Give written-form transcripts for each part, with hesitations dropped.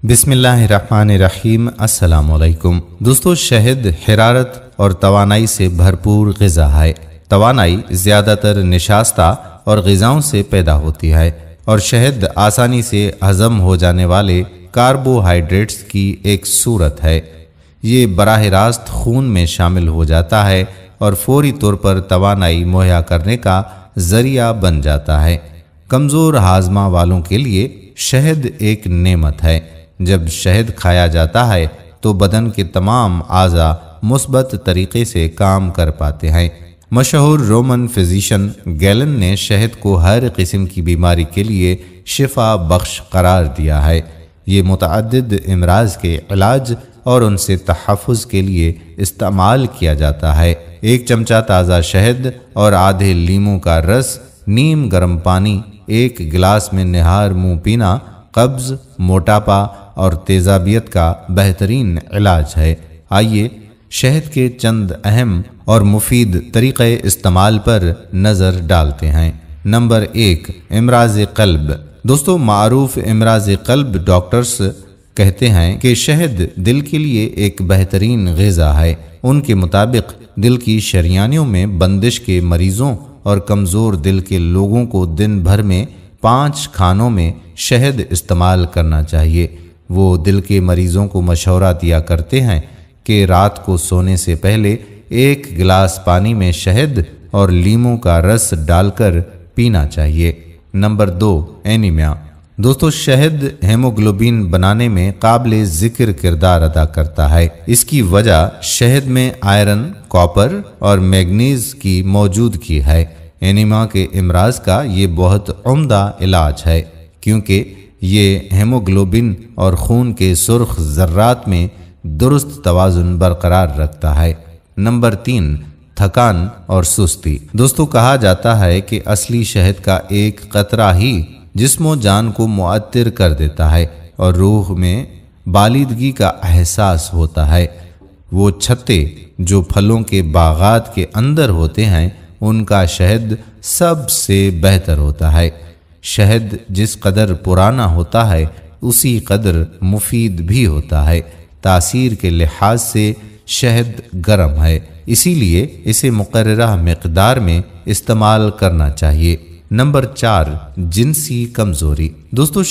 بسم اللہ الرحمن الرحیم۔ السلام علیکم دوستو، شہد حرارت اور توانائی سے بھرپور غذا ہے۔ توانائی زیادہ تر نشاستہ اور غذاؤں سے پیدا ہوتی ہے، اور شہد آسانی سے ہضم ہو جانے والے کاربوہائیڈریٹس کی ایک صورت ہے۔ یہ براہ راست خون میں شامل ہو جاتا ہے اور فوری طور پر توانائی مہیا کرنے کا ذریعہ بن جاتا ہے۔ کمزور ہاضمہ والوں کے لیے شہد ایک نعمت ہے۔ جب شہد کھایا جاتا ہے تو بدن کے تمام اعضاء مثبت طریقے سے کام کر پاتے ہیں۔ مشہور رومن فزیشین گیلن نے شہد کو ہر قسم کی بیماری کے لیے شفا بخش قرار دیا ہے۔ یہ متعدد امراض کے علاج اور ان سے تحفظ کے لیے استعمال کیا جاتا ہے۔ ایک چمچہ تازہ شہد اور آدھے لیموں کا رس نیم گرم پانی ایک گلاس میں نہار منہ پینا قبض، موٹاپا اور تیزابیت کا بہترین علاج ہے۔ آئیے شہد کے چند اہم اور مفید طریقے استعمال پر نظر ڈالتے ہیں۔ نمبر 1، امراض قلب۔ دوستو، معروف امراض قلب ڈاکٹرز کہتے ہیں کہ شہد دل کے لیے ایک بہترین غذا ہے۔ ان کے مطابق دل کی شریانوں میں بندش کے مریضوں اور کمزور دل کے لوگوں کو دن بھر میں 5 کھانوں میں شہد استعمال کرنا چاہیے۔ وہ دل کے مریضوں کو مشورہ دیا کرتے ہیں کہ رات کو سونے سے پہلے 1 گلاس پانی میں شہد اور لیموں کا رس ڈال کر پینا چاہیے۔ Number 2، anaemia. دوستو، شہد ہیموگلوبن بنانے میں قابل ذکر کردار ادا کرتا ہے۔ اس کی وجہ شہد میں آئرن، کاپر اور مینگنیز کی موجودگی ہے۔ اینیمیا کے امراض کا یہ بہت عمدہ علاج ہے، کیونکہ یہ ہیموگلوبن اور خون کے سرخ ذرات میں درست توازن برقرار رکھتا ہے۔ نمبر 3، تھکان اور سستی۔ دوستو، کہا جاتا ہے کہ اصلی شہد کا ایک قطرہ ہی جسم و جان کو معطر کر دیتا ہے اور روح میں بالیدگی کا احساس ہوتا ہے۔ وہ چھتے جو پھلوں کے باغات کے اندر ہوتے ہیں، ان کا شہد سب سے بہتر ہوتا ہے۔ شہد جس قدر پرانا ہوتا ہے اسی قدر مفید بھی ہوتا ہے۔ تاثیر کے لحاظ سے شہد گرم ہے، اسی لیے اسے مقررہ مقدار میں استعمال کرنا چاہیے۔ نمبر 4، جنسی کمزوری۔ دوستو،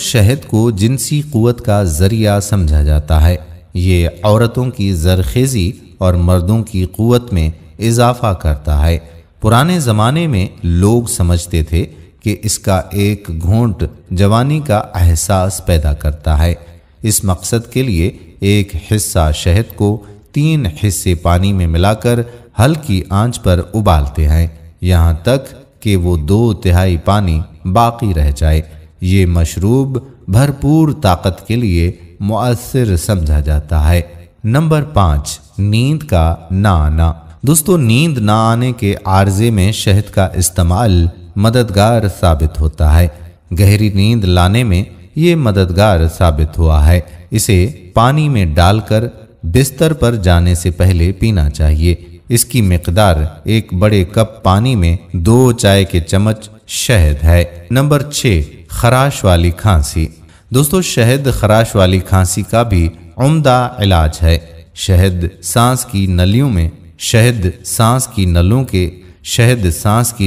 شہد کو جنسی قوت کا ذریعہ سمجھا جاتا ہے۔ یہ عورتوں کی زرخیزی اور مردوں کی قوت میں اضافہ کرتا ہے۔ پرانے زمانے میں لوگ سمجھتے تھے کہ اس کا ایک گھونٹ جوانی کا احساس پیدا کرتا ہے۔ اس مقصد کے لیے ایک حصہ شہد کو 3 حصے پانی میں ملا کر ہلکی آنچ پر ابالتے ہیں، یہاں تک کہ وہ 2/3 پانی باقی رہ جائے۔ یہ مشروب بھرپور طاقت کے لیے مؤثر سمجھا جاتا ہے۔ نمبر 5، نیند کا نہ آنا۔ دوستو، نیند نہ آنے کے عارضے میں شہد کا استعمال مددگار ثابت ہوتا ہے۔ گہری نیند لانے میں یہ مددگار ثابت ہوا ہے۔ اسے پانی میں ڈال کر بستر پر جانے سے پہلے پینا چاہیے۔ اس کی مقدار 1 بڑے کپ پانی میں 2 چائے کے چمچ شہد ہے۔ نمبر 6، خراش والی کھانسی۔ دوستو، شہد خراش والی کھانسی کا بھی عمدہ علاج ہے۔ شہد سانس کی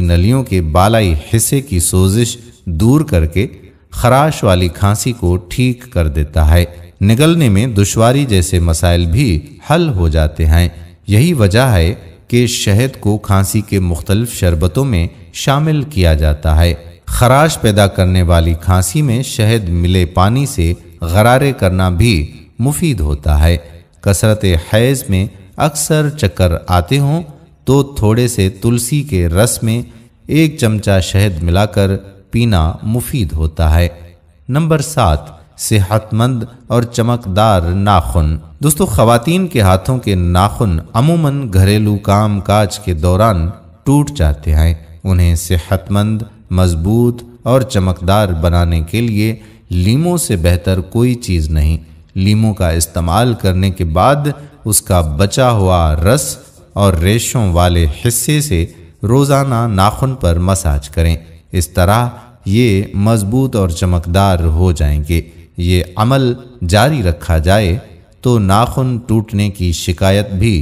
نلیوں کے بالائی حصے کی سوزش دور کر کے خراش والی کھانسی کو ٹھیک کر دیتا ہے۔ نگلنے میں دشواری جیسے مسائل بھی حل ہو جاتے ہیں۔ یہی وجہ ہے کہ شہد کو کھانسی کے مختلف شربتوں میں شامل کیا جاتا ہے۔ خراش پیدا کرنے والی کھانسی میں شہد ملے پانی سے غرارے کرنا بھی مفید ہوتا ہے۔ کثرت حیض میں اکثر چکر آتے ہوں تو تھوڑے سے تلسی کے رس میں 1 چمچہ شہد ملا کر پینا مفید ہوتا ہے۔ نمبر 7، صحت مند اور چمکدار ناخن۔ دوستو، خواتین کے ہاتھوں کے ناخن عموماً گھریلو کام کاج کے دوران ٹوٹ جاتے ہیں۔ انہیں صحت مند، مضبوط اور چمکدار بنانے کے لیے لیموں سے بہتر کوئی چیز نہیں۔ لیموں کا استعمال کرنے کے بعد اس کا بچا ہوا رس اور ریشوں والے حصے سے روزانہ ناخن پر مساج کریں۔ اس طرح یہ مضبوط اور چمکدار ہو جائیں گے۔ یہ عمل جاری رکھا جائے تو ناخن ٹوٹنے کی شکایت بھی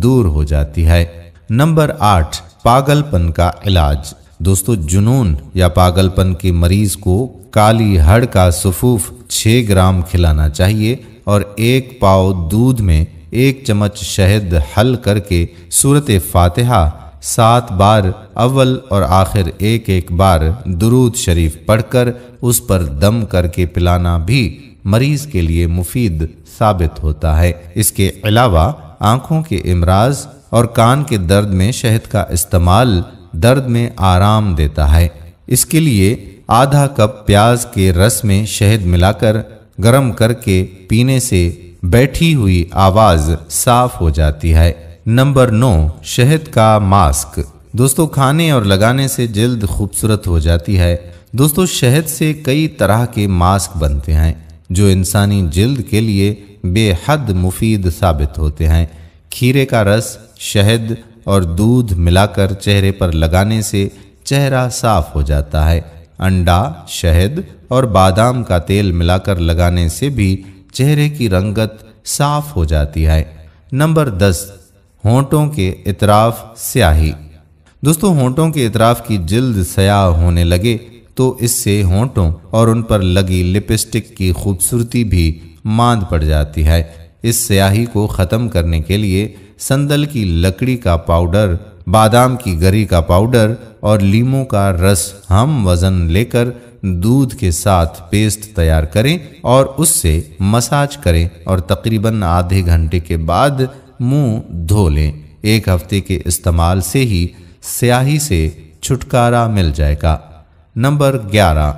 دور ہو جاتی ہے۔ نمبر 8، پاگل پن کا علاج۔ دوستو، جنون یا پاگل پن کے مریض کو کالی ہڑ کا سفوف 6 گرام کھلانا چاہیے اور 1 پاؤ دودھ میں 1 چمچ شہد حل کر کے سورۃ فاتحہ 7 بار اول اور آخر 1 بار درود شریف پڑھ کر اس پر دم کر کے پلانا بھی مریض کے لیے مفید ثابت ہوتا ہے۔ اس کے علاوہ آنکھوں کے امراض اور کان کے درد میں شہد کا استعمال درد میں آرام دیتا ہے۔ اس کے لیے آدھا کپ پیاز کے رس میں شہد ملا کر گرم کر کے پینے سے بیٹھی ہوئی آواز صاف ہو جاتی ہے۔ نمبر 9، شہد کا ماسک۔ دوستو، کھانے اور لگانے سے جلد خوبصورت ہو جاتی ہے۔ دوستو، شہد سے کئی طرح کے ماسک بنتے ہیں جو انسانی جلد کے لیے بے حد مفید ثابت ہوتے ہیں۔ کھیرے کا رس، شہد اور دودھ ملا کر چہرے پر لگانے سے چہرہ صاف ہو جاتا ہے۔ انڈا، شہد اور بادام کا تیل ملا کر لگانے سے بھی چہرے کی رنگت صاف ہو جاتی ہے۔ نمبر 10، ہونٹوں کے اطراف سیاہی۔ دوستو، ہونٹوں کے اطراف کی جلد سیاہ ہونے لگے تو اس سے ہونٹوں اور ان پر لگی لپسٹک کی خوبصورتی بھی ماند پڑ جاتی ہے۔ اس سیاہی کو ختم کرنے کے لیے سندل کی لکڑی کا پاؤڈر، بادام کی گری کا پاؤڈر اور لیموں کا رس ہم وزن لے کر دودھ کے ساتھ پیسٹ تیار کریں اور اس سے مساج کریں اور تقریباً آدھے گھنٹے کے بعد منہ دھو لیں۔ 1 ہفتے کے استعمال سے ہی سیاہی سے چھٹکارا مل جائے گا۔ Number 11،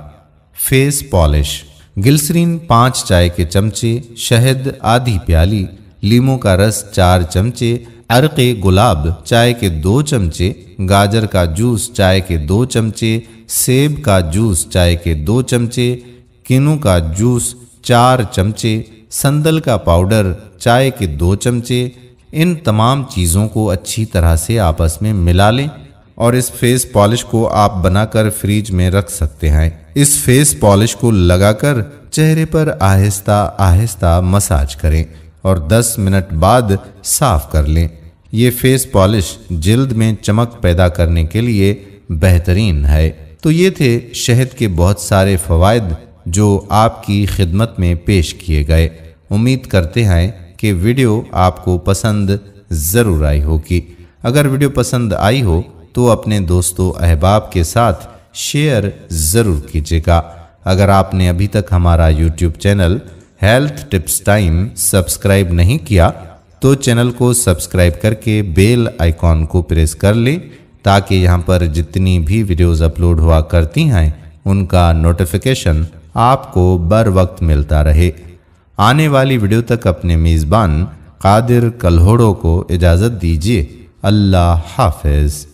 face polish. گلسرین 5 چائے کے چمچے، شہد آدھی پیالی، لیموں کا رس 4 چمچے، عرق گلاب چائے کے 2 چمچے، گاجر کا جوس چائے کے 2 چمچے، سیب کا جوس چائے کے 2 چمچے، کینو کا جوس 4 چمچے، سندل کا پاؤڈر چائے کے 2 چمچے۔ ان تمام چیزوں کو اچھی طرح سے آپس میں ملا لیں اور اس فیس پالش کو آپ بنا کر فریج میں رکھ سکتے ہیں۔ اس فیس پالش کو لگا کر چہرے پر آہستہ آہستہ مساج کریں اور 10 منٹ بعد صاف کر لیں۔ یہ فیس پالش جلد میں چمک پیدا کرنے کے لیے بہترین ہے۔ تو یہ تھے شہد کے بہت سارے فوائد جو آپ کی خدمت میں پیش کیے گئے۔ امید کرتے ہیں کہ ویڈیو آپ کو پسند ضرور آئی ہوگی۔ اگر ویڈیو پسند آئی ہو تو اپنے دوستوں احباب کے ساتھ شیئر ضرور کیجیے گا۔ اگر آپ نے ابھی تک ہمارا YouTube channel health tips time subscribe نہیں کیا تو چینل کو سبسکرائب کر کے بیل آئیکن کو پریس کر لیں تاکہ یہاں پر جتنی بھی ویڈیوز اپلوڈ ہوا کرتی ہیں ان کا نوٹیفیکیشن آپ کو بر وقت ملتا رہے۔ آنے والی ویڈیو تک اپنے میزبان قادر کلہوڑو کو اجازت دیجیے۔ اللہ حافظ۔